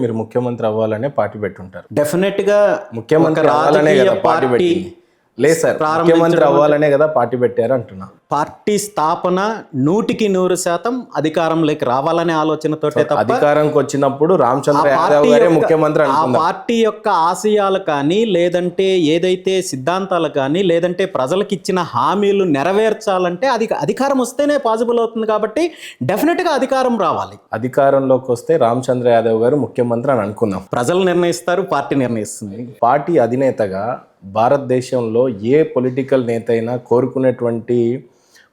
మీరు ముఖ్యమంత్రి అవ్వాలనే పార్టీ పెట్టుంటారు. డెఫినెట్ గా ముఖ్యమంత్రి అవ్వాలనే కదా పార్టీ పెట్టింది. లేదు సార్, ముఖ్యమంత్రి అవ్వాలనే కదా పార్టీ పెట్టారు అంటున్నా. పార్టీ స్థాపన 100% అధికారంలోకి రావాలనే ఆలోచనతోటే తప్ప అధికారంకి వచ్చినప్పుడు రామచంద్ర యాదవ్ గారే ముఖ్యమంత్రి ఆ పార్టీ యొక్క ఆశయాలు కానీ లేదంటే ఏదైతే సిద్ధాంతాలు కానీ లేదంటే ప్రజలకు ఇచ్చిన హామీలు నెరవేర్చాలంటే అది అధికారం వస్తేనే పాసిబుల్ అవుతుంది. కాబట్టి డెఫినెట్ గా అధికారం రావాలి. అధికారంలోకి వస్తే రామచంద్ర యాదవ్ గారు ముఖ్యమంత్రి అని అనుకుందాం. ప్రజలు నిర్ణయిస్తారు, పార్టీ నిర్ణయిస్తుంది. పార్టీ అధినేతగా భారతదేశంలో ఏ పొలిటికల్ నేత అయినా కోరుకునేటువంటి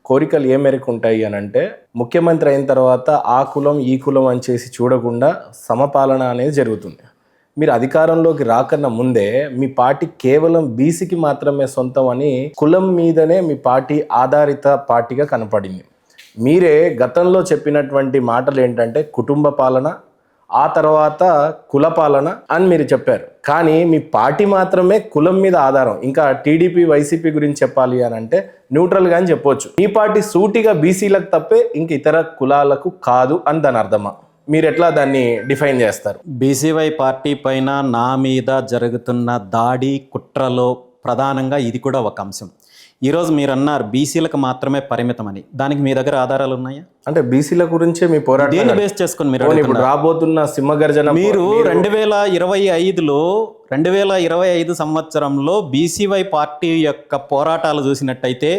కోరికలు ఏ మేరకు ఉంటాయి అని అంటే, ముఖ్యమంత్రి అయిన తర్వాత ఆ కులం ఈ కులం అని చేసి చూడకుండా సమపాలన అనేది జరుగుతుంది. మీరు అధికారంలోకి రాకన్నా ముందే మీ పార్టీ కేవలం బీసీకి మాత్రమే సొంతం అని కులం మీదనే మీ పార్టీ ఆధారిత పార్టీగా కనపడింది. మీరే గతంలో చెప్పినటువంటి మాటలు ఏంటంటే కుటుంబ పాలన, ఆ తర్వాత కుల పాలన అని మీరు చెప్పారు. కానీ మీ పార్టీ మాత్రమే కులం మీద ఆధారం. ఇంకా టీడీపీ వైసీపీ గురించి చెప్పాలి అని అంటే న్యూట్రల్గా అని చెప్పొచ్చు. మీ పార్టీ సూటిగా బీసీలకు తప్పే ఇంక ఇతర కులాలకు కాదు అని దాని అర్థమా? మీరు ఎట్లా దాన్ని డిఫైన్ చేస్తారు? బీసీవై పార్టీ పైన నా మీద జరుగుతున్న దాడి కుట్రలో ప్రధానంగా ఇది కూడా ఒక అంశం. ఈరోజు మీరు అన్నారు బీసీలకు మాత్రమే పరిమితం అని. దానికి మీ దగ్గర ఆధారాలు ఉన్నాయా? అంటే బీసీల గురించే మీ పోరాటం దేన్ని బేస్ చేసుకొని మీరు ఇప్పుడు రాబోతున్న సింహగర్జన మీరు 2025 సంవత్సరంలో బీసీవై పార్టీ యొక్క పోరాటాలు చూసినట్టయితే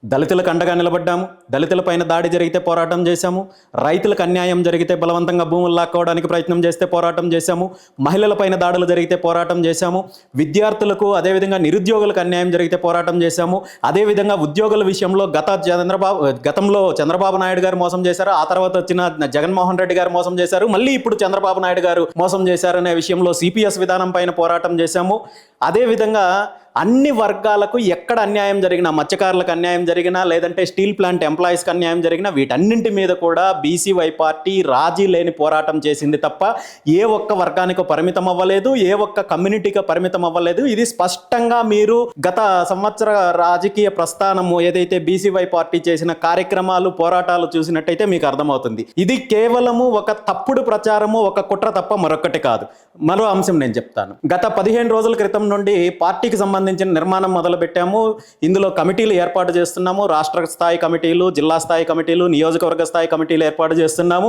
దళితులకు అండగా నిలబడ్డాము, దళితులపైన దాడి జరిగితే పోరాటం చేశాము, రైతులకు అన్యాయం జరిగితే బలవంతంగా భూములు లాక్కోవడానికి ప్రయత్నం చేస్తే పోరాటం చేశాము, మహిళలపైన దాడులు జరిగితే పోరాటం చేశాము, విద్యార్థులకు అదేవిధంగా నిరుద్యోగులకు అన్యాయం జరిగితే పోరాటం చేశాము. అదేవిధంగా ఉద్యోగుల విషయంలో గతంలో చంద్రబాబు నాయుడు గారు మోసం చేశారు, ఆ తర్వాత వచ్చిన జగన్మోహన్ రెడ్డి గారు మోసం చేశారు, మళ్ళీ ఇప్పుడు చంద్రబాబు నాయుడు గారు మోసం చేశారనే విషయంలో సిపిఎస్ విధానం పైన పోరాటం చేశాము. అదేవిధంగా అన్ని వర్గాలకు ఎక్కడ అన్యాయం జరిగినా, మత్స్యకారులకు అన్యాయం జరిగినా లేదంటే స్టీల్ ప్లాంట్ ఎంప్లాయీస్కి అన్యాయం జరిగినా వీటన్నింటి మీద కూడా బీసీవై పార్టీ రాజీ లేని పోరాటం చేసింది తప్ప ఏ ఒక్క వర్గానికి పరిమితం అవ్వలేదు, ఏ ఒక్క కమ్యూనిటీకి పరిమితం అవ్వలేదు. ఇది స్పష్టంగా మీరు గత సంవత్సర రాజకీయ ప్రస్థానము ఏదైతే బీసీవై పార్టీ చేసిన కార్యక్రమాలు పోరాటాలు చూసినట్టయితే మీకు అర్థమవుతుంది. ఇది కేవలము ఒక తప్పుడు ప్రచారము, ఒక కుట్ర తప్ప మరొకటి కాదు. మరో అంశం నేను చెప్తాను. గత 15 రోజుల క్రితం నుండి పార్టీకి సంబంధించిన నిర్మాణం మొదలు పెట్టాము. ఇందులో కమిటీలు ఏర్పాటు చేస్తున్నాము. రాష్ట్ర స్థాయి కమిటీలు, జిల్లా స్థాయి కమిటీలు, నియోజకవర్గ స్థాయి కమిటీలు ఏర్పాటు చేస్తున్నాము.